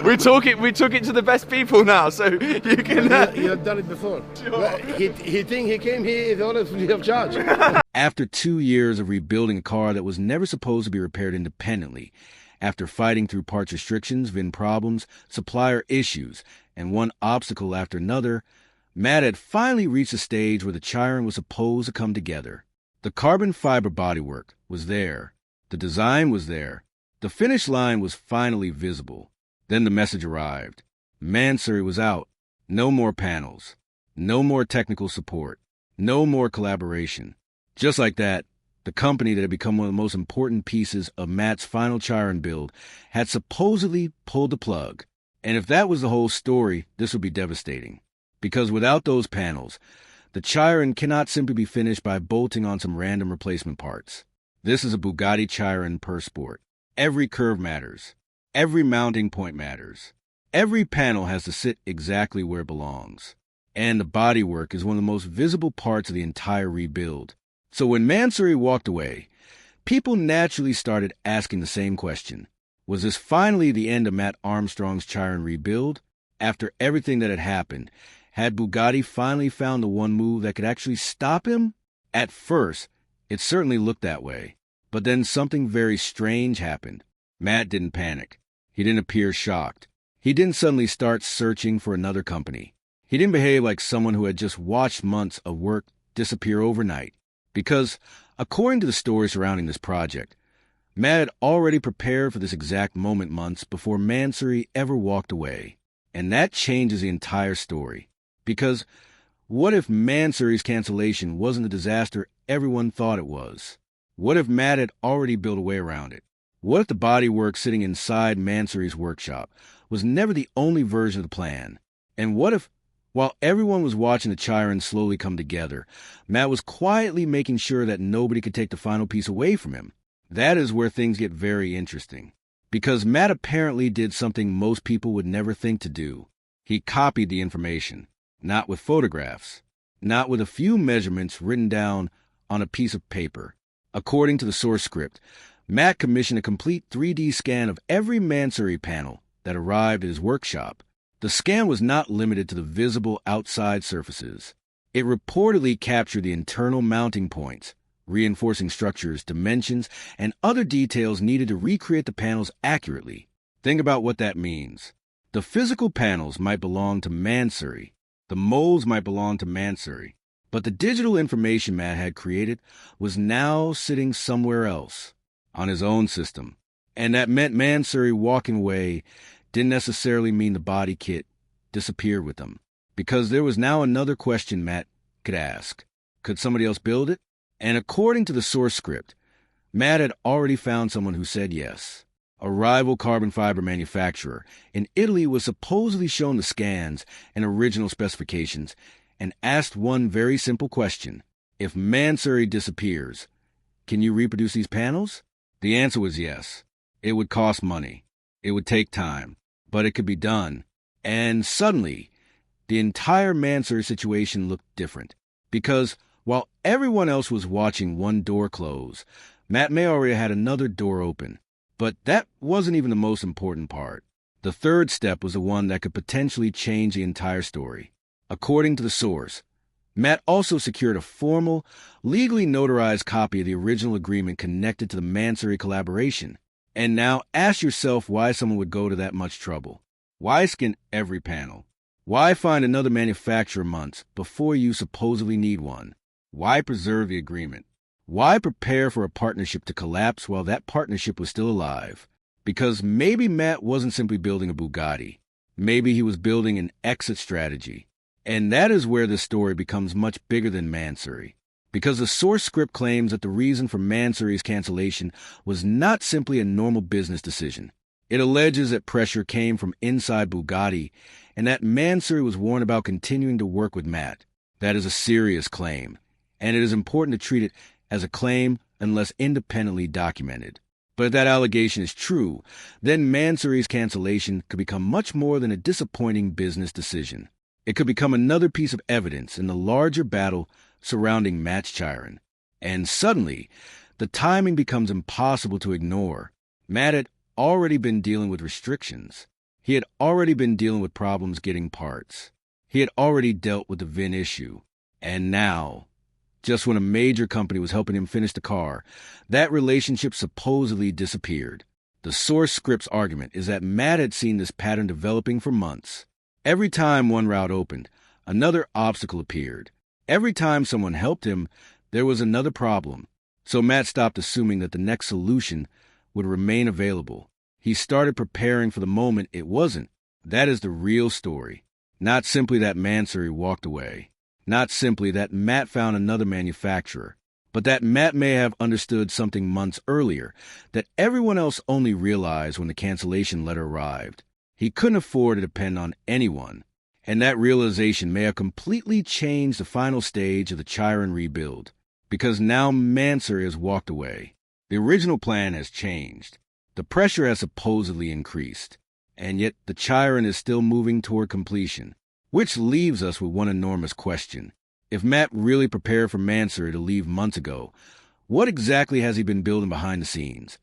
We took it to the best people now, so you can. You have done it before. Sure. He think he came here is always free of charge. After 2 years of rebuilding a car that was never supposed to be repaired independently, after fighting through parts restrictions, VIN problems, supplier issues, and one obstacle after another, Mat had finally reached a stage where the Chiron was supposed to come together. The carbon fiber bodywork was there. The design was there. The finish line was finally visible. Then the message arrived. Mansory was out. No more panels. No more technical support. No more collaboration. Just like that, the company that had become one of the most important pieces of Mat's final Chiron build had supposedly pulled the plug. And if that was the whole story, this would be devastating. Because without those panels, the Chiron cannot simply be finished by bolting on some random replacement parts. This is a Bugatti Chiron per sport. Every curve matters. Every mounting point matters. Every panel has to sit exactly where it belongs. And the bodywork is one of the most visible parts of the entire rebuild. So when Mansory walked away, people naturally started asking the same question. Was this finally the end of Mat Armstrong's Chiron rebuild? After everything that had happened, had Bugatti finally found the one move that could actually stop him? At first, it certainly looked that way. But then something very strange happened. Mat didn't panic. He didn't appear shocked. He didn't suddenly start searching for another company. He didn't behave like someone who had just watched months of work disappear overnight. Because, according to the story surrounding this project, Mat had already prepared for this exact moment months before Mansory ever walked away. And that changes the entire story. Because what if Mansory's cancellation wasn't the disaster everyone thought it was? What if Mat had already built a way around it? What if the bodywork sitting inside Mansory's workshop was never the only version of the plan? And what if, while everyone was watching the Chiron slowly come together, Mat was quietly making sure that nobody could take the final piece away from him? That is where things get very interesting. Because Mat apparently did something most people would never think to do. He copied the information, not with photographs, not with a few measurements written down on a piece of paper. According to the source script, Mat commissioned a complete 3D scan of every Mansory panel that arrived at his workshop. The scan was not limited to the visible outside surfaces. It reportedly captured the internal mounting points, reinforcing structures, dimensions, and other details needed to recreate the panels accurately. Think about what that means. The physical panels might belong to Mansory. The molds might belong to Mansory. But the digital information Mat had created was now sitting somewhere else, on his own system. And that meant Mansory walking away didn't necessarily mean the body kit disappeared with him. Because there was now another question Mat could ask. Could somebody else build it? And according to the source script, Mat had already found someone who said yes. A rival carbon fiber manufacturer in Italy was supposedly shown the scans and original specifications and asked one very simple question. If Mansory disappears, can you reproduce these panels? The answer was yes. It would cost money. It would take time, but it could be done. And suddenly, the entire Mansory situation looked different. Because while everyone else was watching one door close, Mat may already had another door open. But that wasn't even the most important part. The third step was the one that could potentially change the entire story. According to the source, Mat also secured a formal, legally notarized copy of the original agreement connected to the Mansory collaboration. And now ask yourself why someone would go to that much trouble. Why scan every panel? Why find another manufacturer months before you supposedly need one? Why preserve the agreement? Why prepare for a partnership to collapse while that partnership was still alive? Because maybe Mat wasn't simply building a Bugatti. Maybe he was building an exit strategy. And that is where the story becomes much bigger than Mansory. Because the source script claims that the reason for Mansory's cancellation was not simply a normal business decision. It alleges that pressure came from inside Bugatti and that Mansory was warned about continuing to work with Mat. That is a serious claim, and it is important to treat it as a claim unless independently documented. But if that allegation is true, then Mansory's cancellation could become much more than a disappointing business decision. It could become another piece of evidence in the larger battle surrounding Mat's Chiron. And suddenly, the timing becomes impossible to ignore. Mat had already been dealing with restrictions. He had already been dealing with problems getting parts. He had already dealt with the VIN issue. And now, just when a major company was helping him finish the car, that relationship supposedly disappeared. The source script's argument is that Mat had seen this pattern developing for months. Every time one route opened, another obstacle appeared. Every time someone helped him, there was another problem. So Mat stopped assuming that the next solution would remain available. He started preparing for the moment it wasn't. That is the real story. Not simply that Mansory walked away. Not simply that Mat found another manufacturer. But that Mat may have understood something months earlier that everyone else only realized when the cancellation letter arrived. He couldn't afford to depend on anyone. And that realization may have completely changed the final stage of the Chiron rebuild. Because now Mansory has walked away. The original plan has changed. The pressure has supposedly increased. And yet the Chiron is still moving toward completion. Which leaves us with one enormous question. If Mat really prepared for Mansory to leave months ago, what exactly has he been building behind the scenes?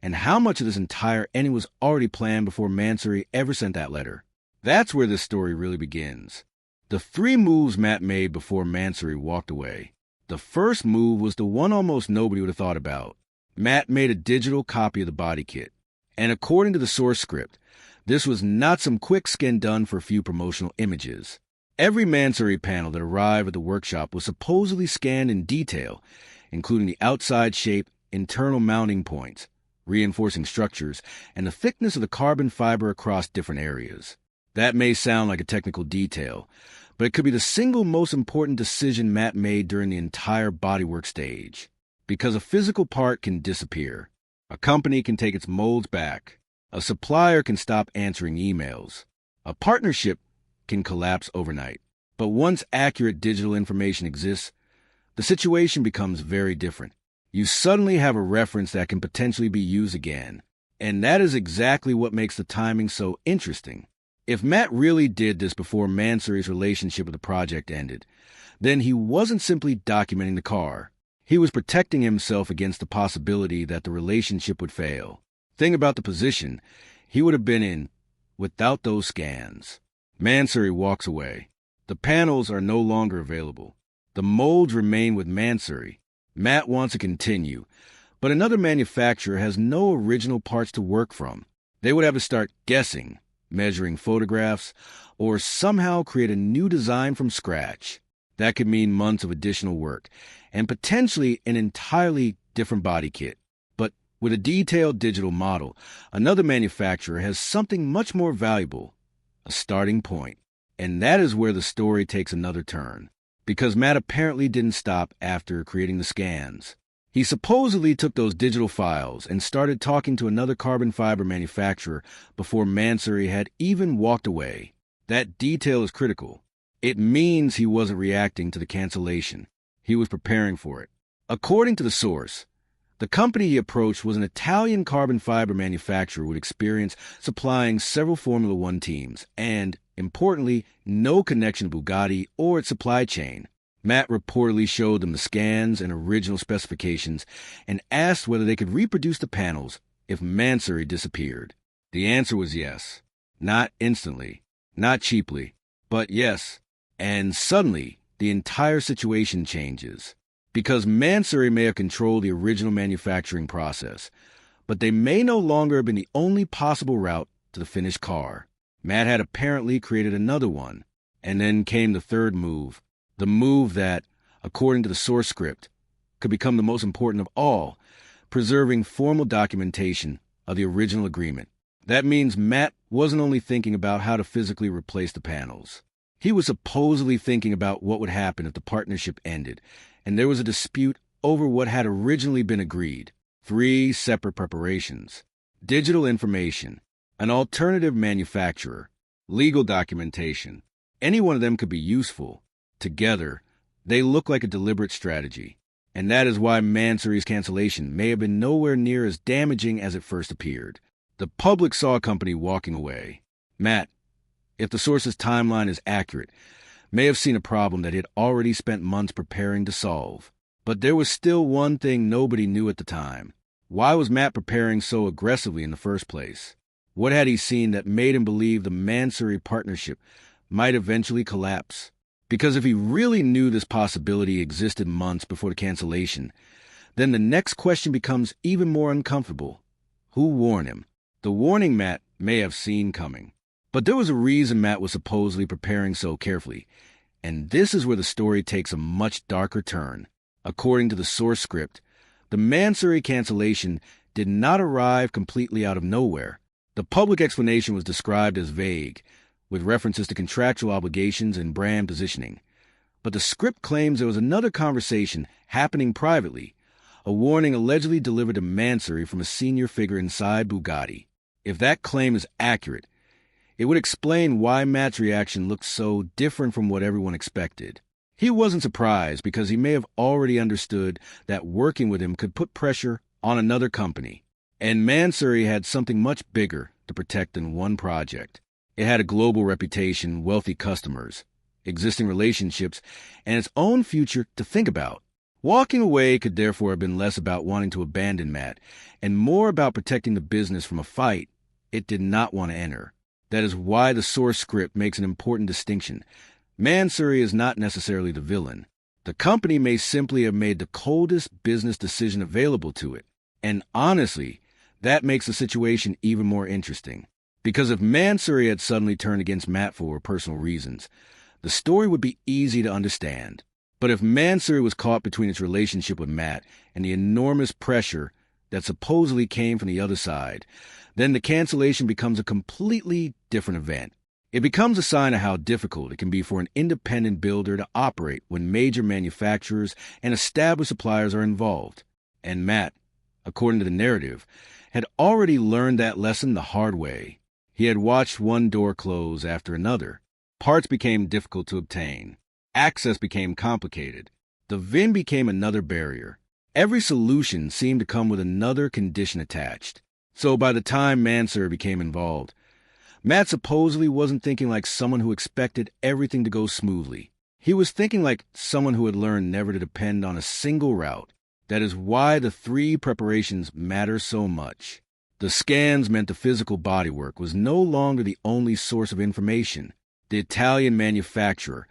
And how much of this entire ending was already planned before Mansory ever sent that letter? That's where this story really begins. The 3 moves Mat made before Mansory walked away. The first move was the one almost nobody would have thought about. Mat made a digital copy of the body kit. And according to the source script, this was not some quick skin done for a few promotional images. Every Mansory panel that arrived at the workshop was supposedly scanned in detail, including the outside shape, internal mounting points, reinforcing structures, and the thickness of the carbon fiber across different areas. That may sound like a technical detail, but it could be the single most important decision Mat made during the entire bodywork stage. Because a physical part can disappear. A company can take its molds back. A supplier can stop answering emails. A partnership can collapse overnight. But once accurate digital information exists, the situation becomes very different. You suddenly have a reference that can potentially be used again. And that is exactly what makes the timing so interesting. If Mat really did this before Mansory's relationship with the project ended, then he wasn't simply documenting the car. He was protecting himself against the possibility that the relationship would fail. Think about the position he would have been in without those scans. Mansory walks away. The panels are no longer available. The molds remain with Mansory. Mat wants to continue, but another manufacturer has no original parts to work from. They would have to start guessing, measuring photographs, or somehow create a new design from scratch. That could mean months of additional work, and potentially an entirely different body kit. But with a detailed digital model, another manufacturer has something much more valuable, a starting point. And that is where the story takes another turn. Because Mat apparently didn't stop after creating the scans. He supposedly took those digital files and started talking to another carbon fiber manufacturer before Mansory had even walked away. That detail is critical. It means he wasn't reacting to the cancellation. He was preparing for it. According to the source, the company he approached was an Italian carbon fiber manufacturer with experience supplying several Formula One teams and, importantly, no connection to Bugatti or its supply chain. Mat reportedly showed them the scans and original specifications and asked whether they could reproduce the panels if Mansory disappeared. The answer was yes. Not instantly, not cheaply, but yes. And suddenly, the entire situation changes. Because Mansory may have controlled the original manufacturing process, but they may no longer have been the only possible route to the finished car. Mat had apparently created another one, and then came the third move, the move that, according to the source script, could become the most important of all, preserving formal documentation of the original agreement. That means Mat wasn't only thinking about how to physically replace the panels. He was supposedly thinking about what would happen if the partnership ended, and there was a dispute over what had originally been agreed. 3 separate preparations. Digital information. An alternative manufacturer. Legal documentation. Any one of them could be useful. Together, they look like a deliberate strategy. And that is why Mansory's cancellation may have been nowhere near as damaging as it first appeared. The public saw a company walking away. Mat, if the source's timeline is accurate, may have seen a problem that he had already spent months preparing to solve. But there was still one thing nobody knew at the time. Why was Mat preparing so aggressively in the first place? What had he seen that made him believe the Mansory partnership might eventually collapse? Because if he really knew this possibility existed months before the cancellation, then the next question becomes even more uncomfortable. Who warned him? The warning Mat may have seen coming. But there was a reason Mat was supposedly preparing so carefully, and this is where the story takes a much darker turn. According to the source script, the Mansory cancellation did not arrive completely out of nowhere. The public explanation was described as vague, with references to contractual obligations and brand positioning. But the script claims there was another conversation happening privately, a warning allegedly delivered to Mansory from a senior figure inside Bugatti. If that claim is accurate, it would explain why Mat's reaction looked so different from what everyone expected. He wasn't surprised because he may have already understood that working with him could put pressure on another company. And Mansory had something much bigger to protect than one project. It had a global reputation, wealthy customers, existing relationships, and its own future to think about. Walking away could therefore have been less about wanting to abandon Mat and more about protecting the business from a fight it did not want to enter. That is why the source script makes an important distinction. Mansory is not necessarily the villain. The company may simply have made the coldest business decision available to it. And honestly, that makes the situation even more interesting. Because if Mansory had suddenly turned against Mat for personal reasons, the story would be easy to understand. But if Mansory was caught between its relationship with Mat and the enormous pressure that supposedly came from the other side, then the cancellation becomes a completely different event. It becomes a sign of how difficult it can be for an independent builder to operate when major manufacturers and established suppliers are involved. And Mat, according to the narrative, had already learned that lesson the hard way. He had watched one door close after another. Parts became difficult to obtain. Access became complicated. The VIN became another barrier. Every solution seemed to come with another condition attached. So by the time Mansory became involved, Mat supposedly wasn't thinking like someone who expected everything to go smoothly. He was thinking like someone who had learned never to depend on a single route. That is why the 3 preparations matter so much. The scans meant the physical bodywork was no longer the only source of information. The Italian manufacturer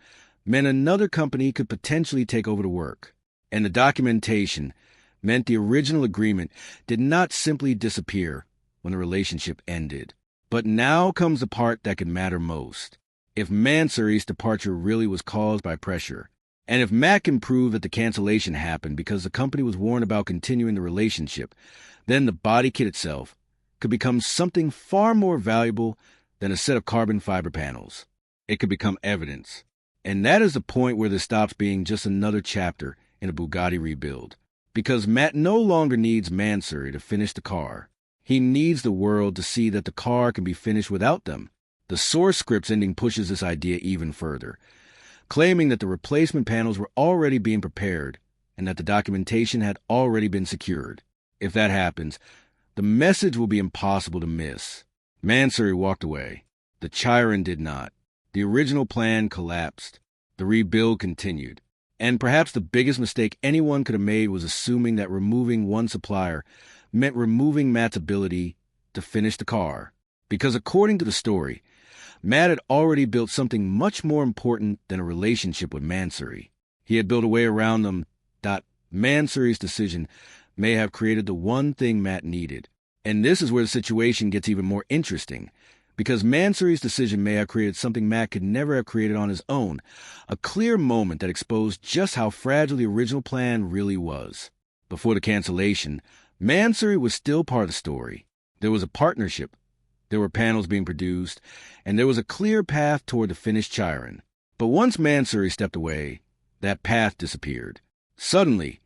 meant another company could potentially take over the work. And the documentation meant the original agreement did not simply disappear when the relationship ended. But now comes the part that could matter most. If Mansory's departure really was caused by pressure, and if Mat can prove that the cancellation happened because the company was warned about continuing the relationship, then the body kit itself could become something far more valuable than a set of carbon fiber panels. It could become evidence. And that is the point where this stops being just another chapter in a Bugatti rebuild. Because Mat no longer needs Mansory to finish the car. He needs the world to see that the car can be finished without them. The source script's ending pushes this idea even further, claiming that the replacement panels were already being prepared and that the documentation had already been secured. If that happens, the message will be impossible to miss. Mansory walked away. The Chiron did not. The original plan collapsed. The rebuild continued. And perhaps the biggest mistake anyone could have made was assuming that removing one supplier meant removing Mat's ability to finish the car. Because according to the story, Mat had already built something much more important than a relationship with Mansory. He had built a way around them. Mansory's decision may have created the one thing Mat needed. And this is where the situation gets even more interesting. Because Mansory's decision may have created something Mat could never have created on his own, a clear moment that exposed just how fragile the original plan really was. Before the cancellation, Mansory was still part of the story. There was a partnership, there were panels being produced, and there was a clear path toward the finished Chiron. But once Mansory stepped away, that path disappeared. Suddenly,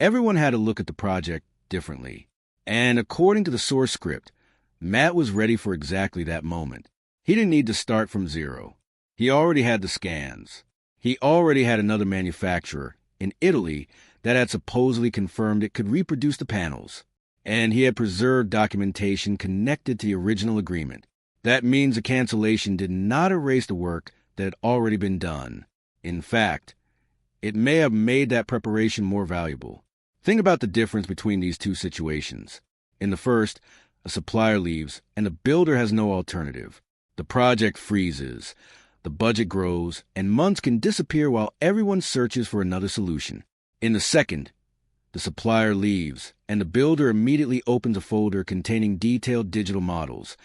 everyone had to look at the project differently. And according to the source script, Mat was ready for exactly that moment. He didn't need to start from zero. He already had the scans. He already had another manufacturer in Italy that had supposedly confirmed it could reproduce the panels. And he had preserved documentation connected to the original agreement. That means the cancellation did not erase the work that had already been done. In fact, it may have made that preparation more valuable. Think about the difference between these two situations. In the first, A supplier leaves, and the builder has no alternative. The project freezes. The budget grows, and months can disappear while everyone searches for another solution. In the second, the supplier leaves, and the builder immediately opens a folder containing detailed digital models,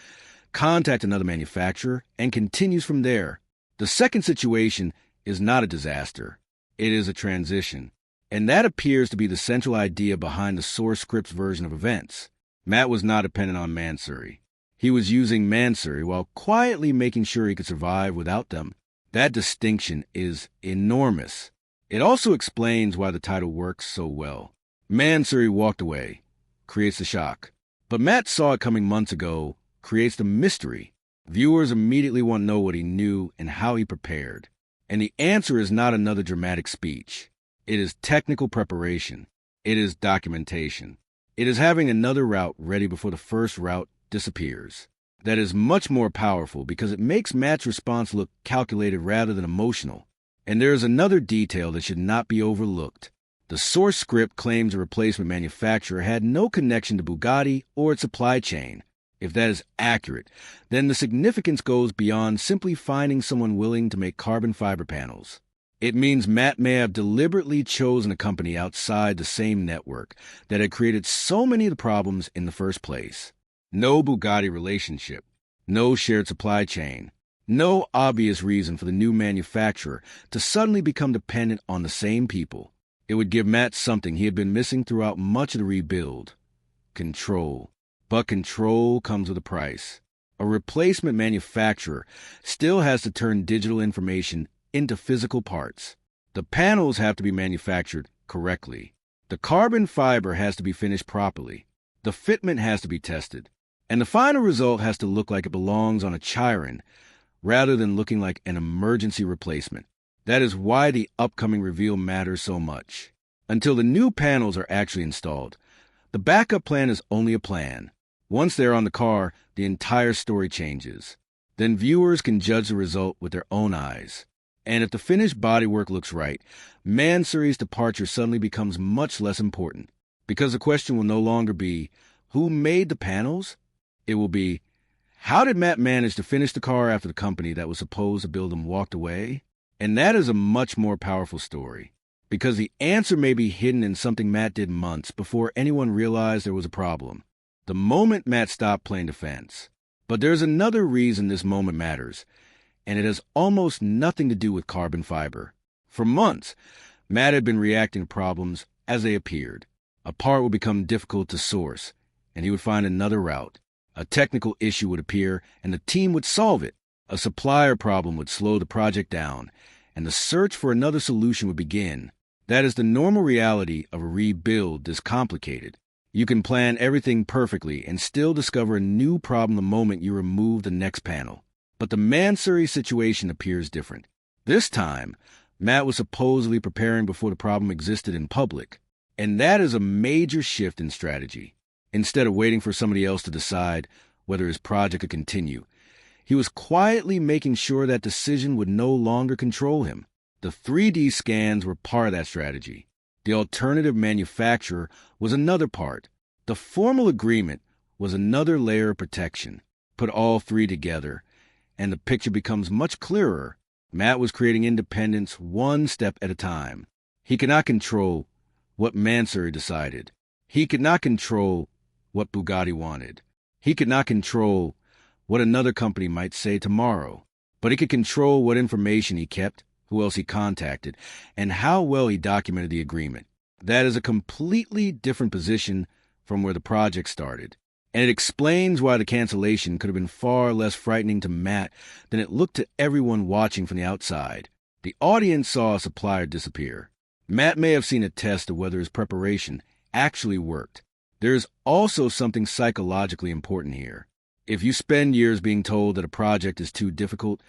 contacts another manufacturer, and continues from there. The second situation is not a disaster. It is a transition. And that appears to be the central idea behind the source script's version of events. Mat was not dependent on Mansory. He was using Mansory while quietly making sure he could survive without them. That distinction is enormous. It also explains why the title works so well. Mansory walked away, creates the shock. But Mat saw it coming months ago, creates the mystery. Viewers immediately want to know what he knew and how he prepared. And the answer is not another dramatic speech. It is technical preparation. It is documentation. It is having another route ready before the first route disappears. That is much more powerful because it makes Mat's response look calculated rather than emotional. And there is another detail that should not be overlooked. The source script claims a replacement manufacturer had no connection to Bugatti or its supply chain. If that is accurate, then the significance goes beyond simply finding someone willing to make carbon fiber panels. It means Mat may have deliberately chosen a company outside the same network that had created so many of the problems in the first place. No Bugatti relationship, no shared supply chain, no obvious reason for the new manufacturer to suddenly become dependent on the same people. It would give Mat something he had been missing throughout much of the rebuild: control. But control comes with a price. A replacement manufacturer still has to turn digital information into physical parts. The panels have to be manufactured correctly. The carbon fiber has to be finished properly. The fitment has to be tested. And the final result has to look like it belongs on a Chiron rather than looking like an emergency replacement. That is why the upcoming reveal matters so much. Until the new panels are actually installed, the backup plan is only a plan. Once they're on the car, the entire story changes. Then viewers can judge the result with their own eyes. And if the finished bodywork looks right, Mansory's departure suddenly becomes much less important. Because the question will no longer be, who made the panels? It will be, how did Mat manage to finish the car after the company that was supposed to build him walked away? And that is a much more powerful story. Because the answer may be hidden in something Mat did months before anyone realized there was a problem. The moment Mat stopped playing defense. But there's another reason this moment matters, and it has almost nothing to do with carbon fiber. For months, Mat had been reacting to problems as they appeared. A part would become difficult to source, and he would find another route. A technical issue would appear, and the team would solve it. A supplier problem would slow the project down, and the search for another solution would begin. That is the normal reality of a rebuild this complicated. You can plan everything perfectly and still discover a new problem the moment you remove the next panel. But the Mansory situation appears different. This time, Mat was supposedly preparing before the problem existed in public. And that is a major shift in strategy. Instead of waiting for somebody else to decide whether his project could continue, he was quietly making sure that decision would no longer control him. The 3D scans were part of that strategy. The alternative manufacturer was another part. The formal agreement was another layer of protection. Put all three together, and the picture becomes much clearer. Mat was creating independence one step at a time. He could not control what Mansory decided. He could not control what Bugatti wanted. He could not control what another company might say tomorrow. But he could control what information he kept, who else he contacted, and how well he documented the agreement. That is a completely different position from where the project started. And it explains why the cancellation could have been far less frightening to Mat than it looked to everyone watching from the outside. The audience saw a supplier disappear. Mat may have seen a test of whether his preparation actually worked. There is also something psychologically important here. If you spend years being told that a project is too difficult,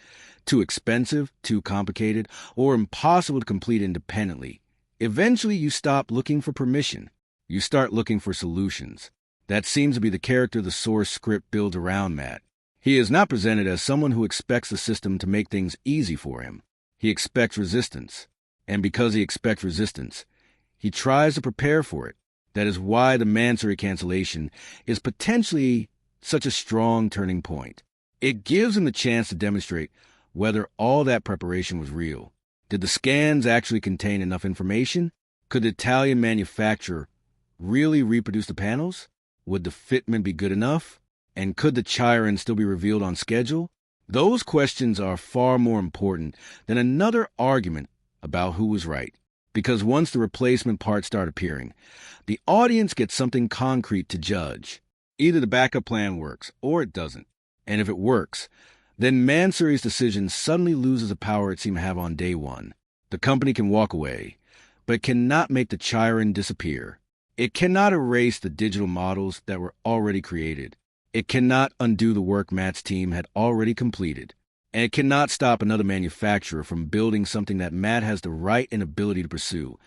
too expensive, too complicated, or impossible to complete independently, eventually you stop looking for permission. You start looking for solutions. That seems to be the character the source script builds around Mat. He is not presented as someone who expects the system to make things easy for him. He expects resistance. And because he expects resistance, he tries to prepare for it. That is why the Mansory cancellation is potentially such a strong turning point. It gives him the chance to demonstrate whether all that preparation was real. Did the scans actually contain enough information? Could the Italian manufacturer really reproduce the panels? Would the fitment be good enough? And could the Chiron still be revealed on schedule? Those questions are far more important than another argument about who was right. Because once the replacement parts start appearing, the audience gets something concrete to judge. Either the backup plan works or it doesn't. And if it works, then Mansory's decision suddenly loses the power it seemed to have on day one. The company can walk away, but it cannot make the Chiron disappear. It cannot erase the digital models that were already created. It cannot undo the work Mat's team had already completed. And it cannot stop another manufacturer from building something that Mat has the right and ability to pursue,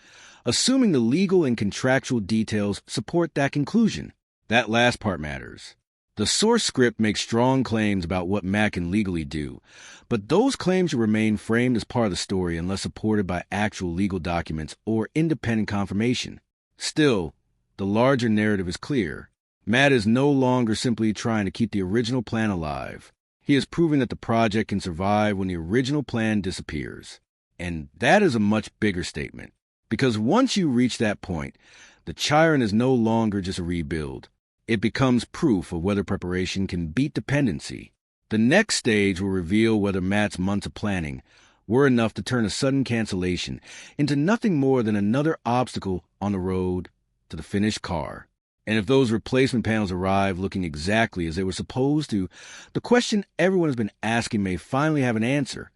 assuming the legal and contractual details support that conclusion. That last part matters. The source script makes strong claims about what Mat can legally do, but those claims should remain framed as part of the story unless supported by actual legal documents or independent confirmation. Still, the larger narrative is clear. Mat is no longer simply trying to keep the original plan alive. He is proving that the project can survive when the original plan disappears. And that is a much bigger statement. Because once you reach that point, the Chiron is no longer just a rebuild. It becomes proof of whether preparation can beat dependency. The next stage will reveal whether Mat's months of planning were enough to turn a sudden cancellation into nothing more than another obstacle on the road to the finished car. And if those replacement panels arrive looking exactly as they were supposed to, the question everyone has been asking may finally have an answer.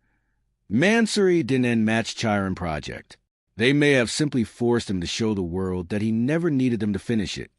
Mansory didn't end Mat's Chiron project. They may have simply forced him to show the world that he never needed them to finish it.